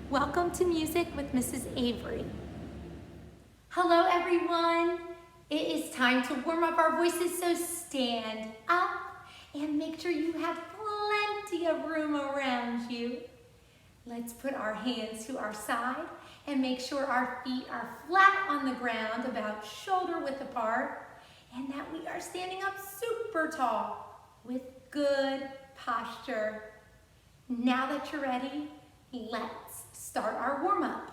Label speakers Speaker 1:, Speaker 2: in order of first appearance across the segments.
Speaker 1: Welcome to Music with Mrs. Avery. Hello everyone. It is time to warm up our voices, so stand up and make sure you have plenty of room around you. Let's put our hands to our side and make sure our feet are flat on the ground, about shoulder width apart, and that we are standing up super tall with good posture. Now that you're ready, let's start our warm-up.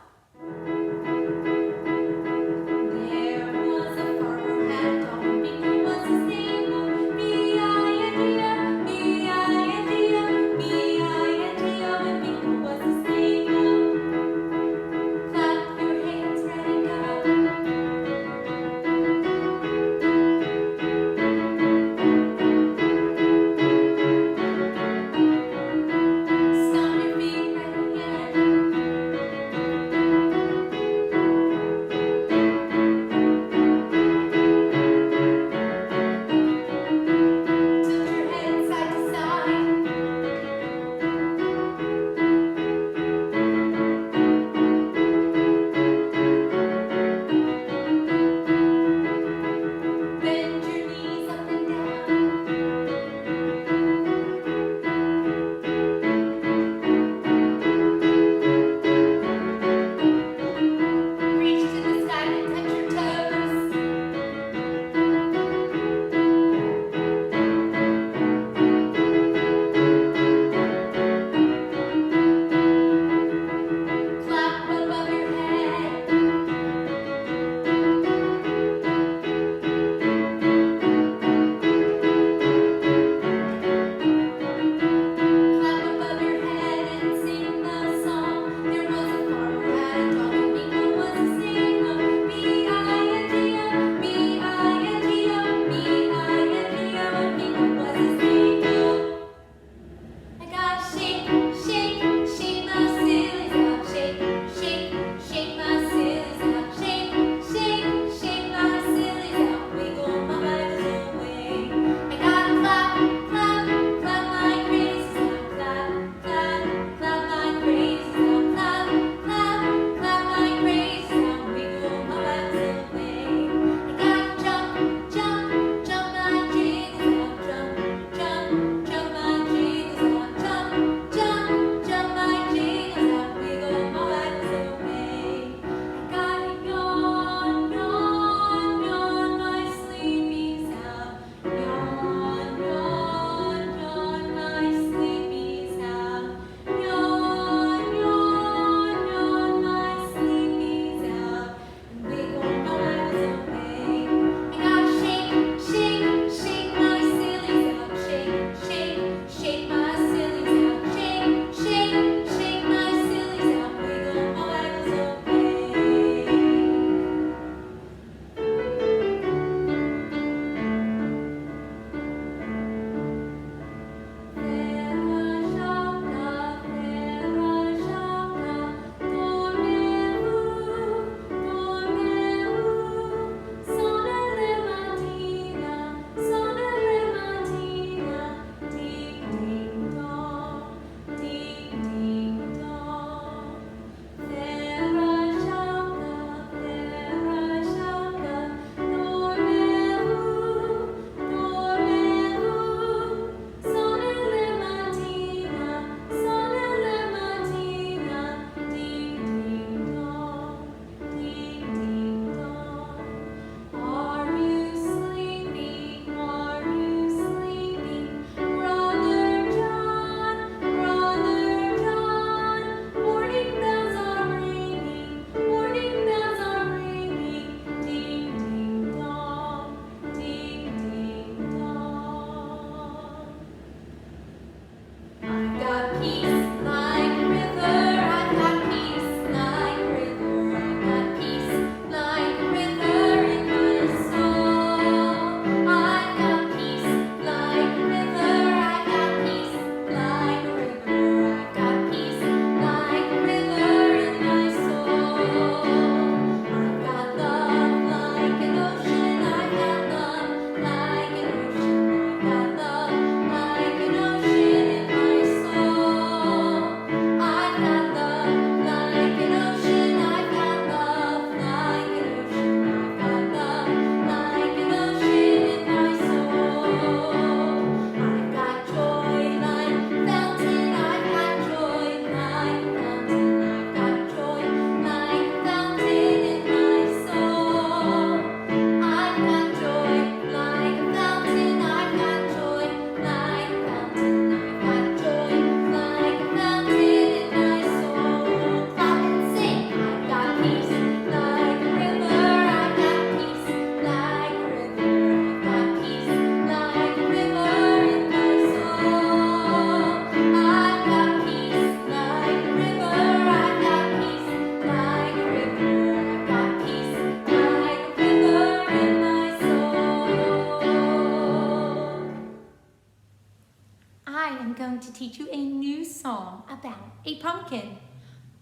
Speaker 1: song about a pumpkin.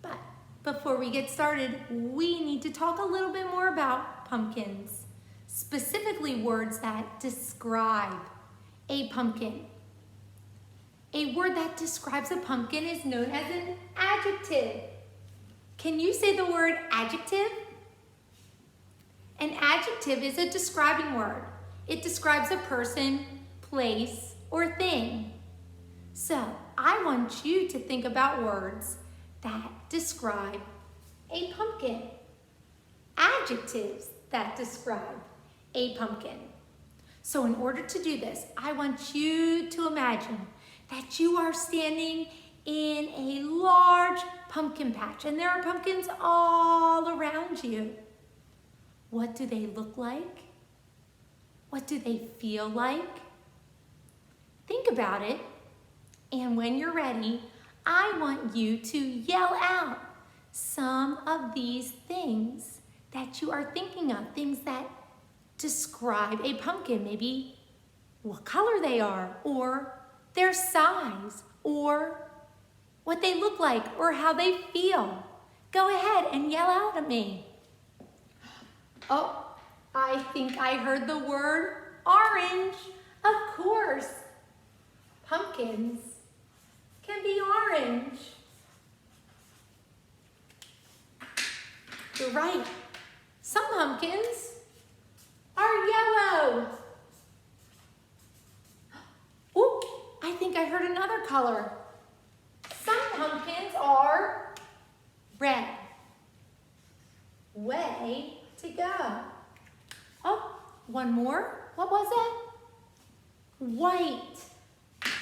Speaker 1: But before we get started, we need to talk a little bit more about pumpkins, specifically words that describe a pumpkin. A word that describes a pumpkin is known as an adjective. Can you say the word adjective? An adjective is a describing word. It describes a person, place, or thing. So, I want you to think about words that describe a pumpkin. Adjectives that describe a pumpkin. So in order to do this, I want you to imagine that you are standing in a large pumpkin patch and there are pumpkins all around you. What do they look like? What do they feel like? Think about it, and when you're ready, I want you to yell out some of these things that you are thinking of, things that describe a pumpkin, maybe what color they are, or their size, or what they look like, or how they feel. Go ahead and yell out at me. Oh, I think I heard the word orange. Of course, pumpkins can be orange. You're right. Some pumpkins are yellow. Oh, I think I heard another color. Some pumpkins are red. Way to go. Oh, one more. What was it? White.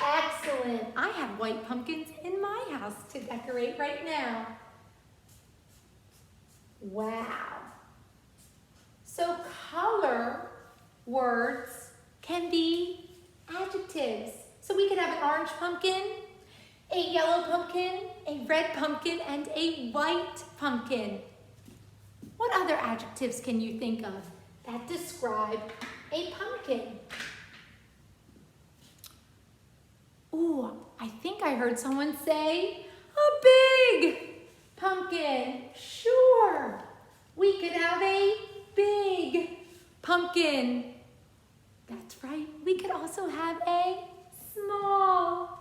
Speaker 1: Excellent. I have white pumpkins in my house to decorate right now. Wow. So color words can be adjectives. So we could have an orange pumpkin, a yellow pumpkin, a red pumpkin, and a white pumpkin. What other adjectives can you think of that describe a pumpkin? Ooh, I think I heard someone say a big pumpkin. Sure, we could have a big pumpkin. That's right, we could also have a small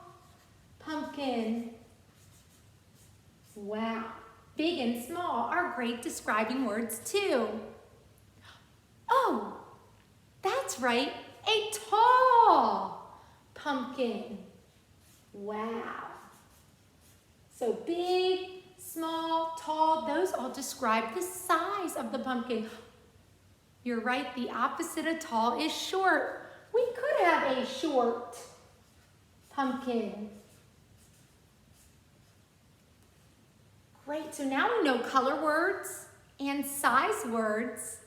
Speaker 1: pumpkin. Wow, big and small are great describing words too. Oh, that's right, a tall pumpkin. Wow. So big, small, tall, those all describe the size of the pumpkin. You're right, the opposite of tall is short. We could have a short pumpkin. Great, so now we know color words and size words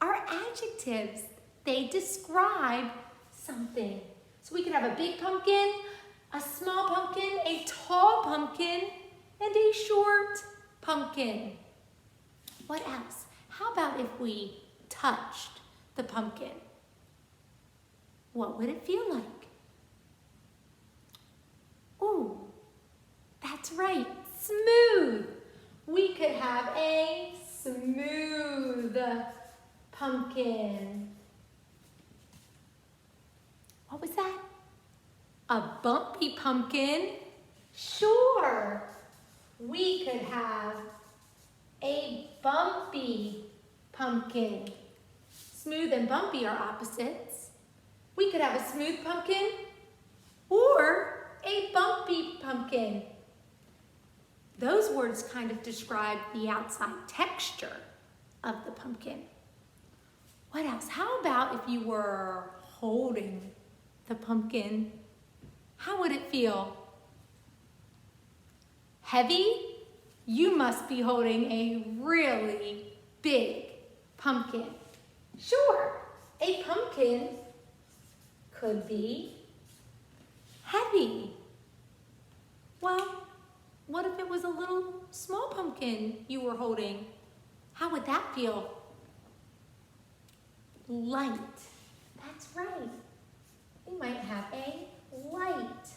Speaker 1: are adjectives. They describe something. So we could have a big pumpkin, a small pumpkin, a tall pumpkin, and a short pumpkin. What else? How about if we touched the pumpkin? What would it feel like? Ooh, that's right, smooth. We could have a smooth pumpkin. What was that? A bumpy pumpkin? Sure. We could have a bumpy pumpkin. Smooth and bumpy are opposites. We could have a smooth pumpkin or a bumpy pumpkin. Those words kind of describe the outside texture of the pumpkin. What else? How about if you were holding the pumpkin? How would it feel? Heavy? You must be holding a really big pumpkin. Sure, a pumpkin could be heavy. Well, what if it was a little small pumpkin you were holding? How would that feel? Light. That's right. We might have a light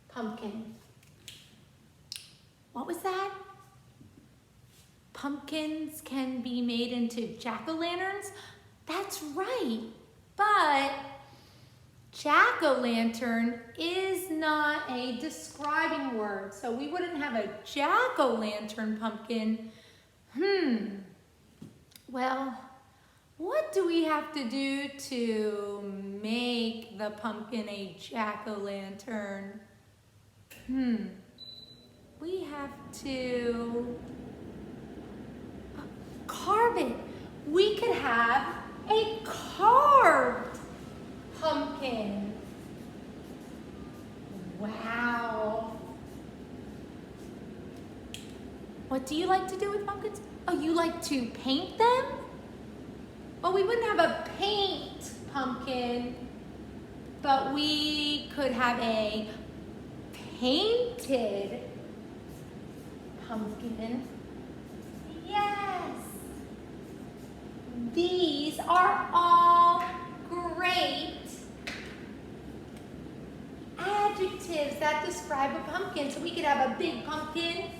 Speaker 1: pumpkin. What was that? Pumpkins can be made into jack-o'-lanterns? That's right, but jack-o'-lantern is not a describing word, so we wouldn't have a jack-o'-lantern pumpkin. Well, what do we have to do to make the pumpkin a jack-o'-lantern? We have to carve it. We could have a carved pumpkin. Wow. What do you like to do with pumpkins? Oh, you like to paint them? Well, we wouldn't have a paint pumpkin, but we could have a painted pumpkin. Yes. These are all great adjectives that describe a pumpkin. So we could have a big pumpkin,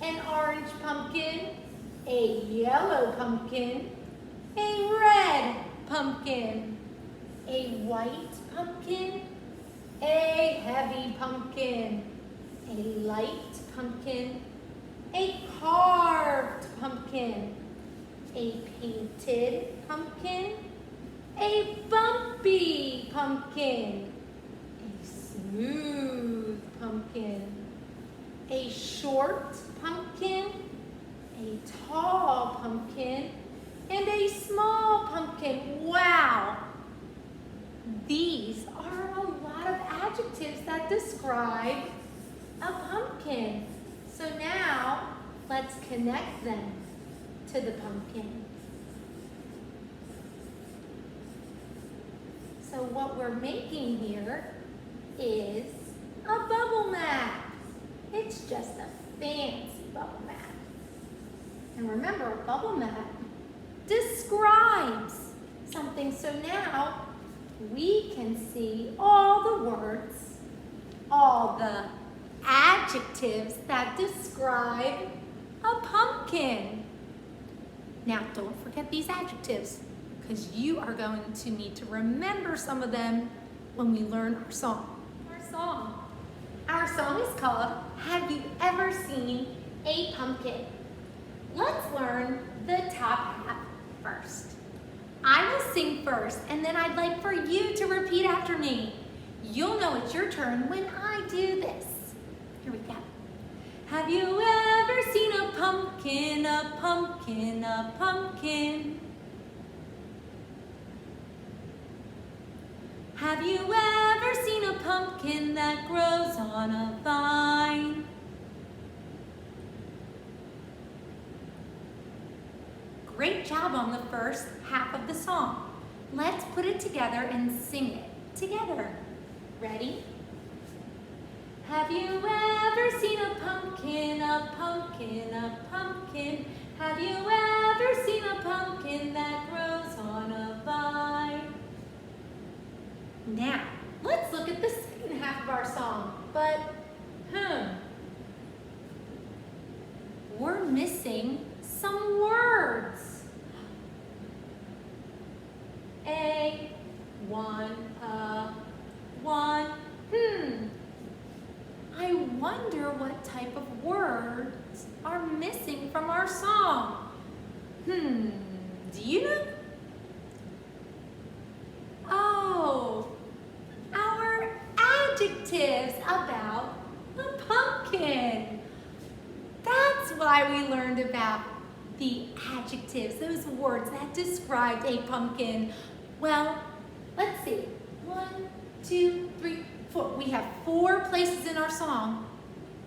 Speaker 1: an orange pumpkin, a yellow pumpkin, a red pumpkin, a white pumpkin, a heavy pumpkin, a light pumpkin, a carved pumpkin, a painted pumpkin, a bumpy pumpkin, a smooth pumpkin, a short pumpkin, a tall pumpkin, and a small pumpkin. Wow! These are a lot of adjectives that describe a pumpkin. So now, let's connect them to the pumpkin. So what we're making here is a bubble mat. It's just a fancy bubble mat. And remember, a bubble mat describes something. So now we can see all the words, all the adjectives that describe a pumpkin. Now, don't forget these adjectives, because you are going to need to remember some of them when we learn our song. Our song is called, Have You Ever Seen a Pumpkin? Let's learn the top half first. I will sing first, and then I'd like for you to repeat after me. You'll know it's your turn when I do this. Here we go. Have you ever seen a pumpkin, a pumpkin, a pumpkin? Have you ever seen a pumpkin that grows on a vine? Great job on the first half of the song. Let's put it together and sing it together. Ready? Have you ever seen a pumpkin, a pumpkin, a pumpkin? Have you ever seen a pumpkin that grows on a vine? Now, let's look at the second half of our song. But, we're missing some words. A, one, I wonder what type of words are missing from our song. Do you know? Oh, our adjectives about the pumpkin. That's why we learned about the adjectives, those words that described a pumpkin. Well, let's see. 1, 2, 3, 4. We have 4 places in our song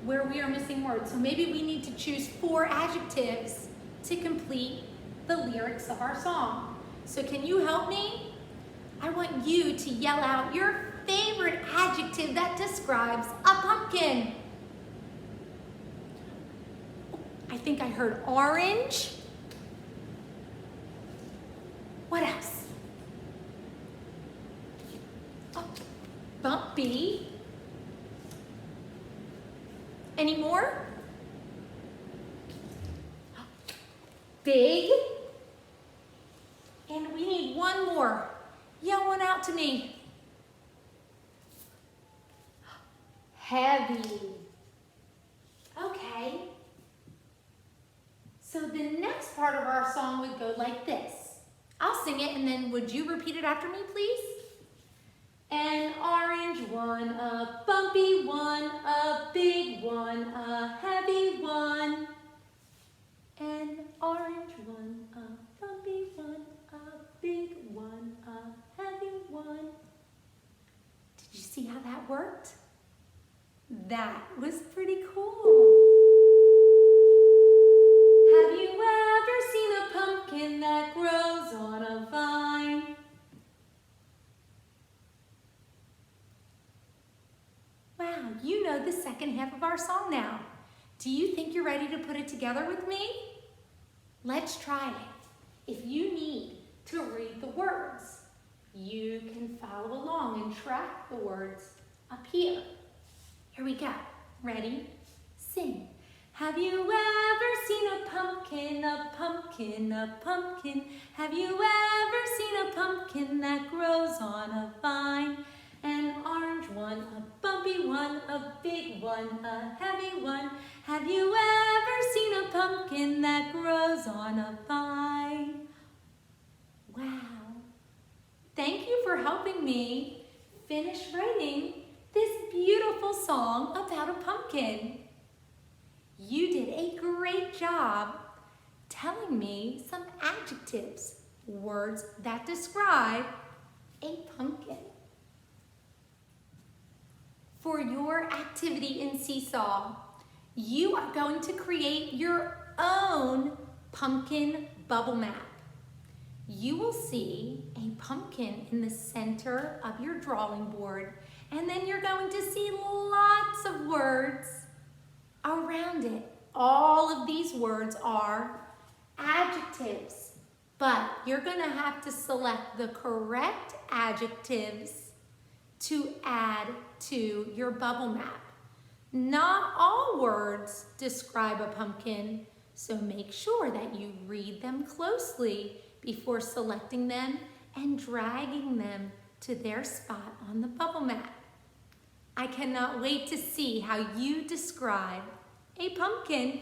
Speaker 1: where we are missing words. So maybe we need to choose 4 adjectives to complete the lyrics of our song. So can you help me? I want you to yell out your favorite adjective that describes a pumpkin. I think I heard orange. What else? Oh, bumpy. Any more? Big. And we need one more. Yell one out to me. Heavy. Okay. So the next part of our song would go like this. I'll sing it and then would you repeat it after me, please? An orange one, a bumpy one, a big one, a heavy one. An orange one, a bumpy one, a big one, a heavy one. Did you see how that worked? That was pretty cool. Have you ever seen a pumpkin that grows on a vine? Wow, you know the second half of our song now. Do you think you're ready to put it together with me? Let's try it. If you need to read the words, you can follow along and track the words up here. Here we go. Ready? Sing. Have you ever seen a pumpkin, a pumpkin, a pumpkin? Have you ever seen a pumpkin that grows on a vine? An orange one, a bumpy one, a big one, a heavy one. Have you ever seen a pumpkin that grows on a vine? Wow. Thank you for helping me finish writing this beautiful song about a pumpkin. You did a great job telling me some adjectives, words that describe a pumpkin. For your activity in Seesaw, you are going to create your own pumpkin bubble map. You will see a pumpkin in the center of your drawing board, and then you're going to see lots of words around it. All of these words are adjectives, but you're going to have to select the correct adjectives to add to your bubble map. Not all words describe a pumpkin, so make sure that you read them closely before selecting them and dragging them to their spot on the bubble map. I cannot wait to see how you describe a pumpkin.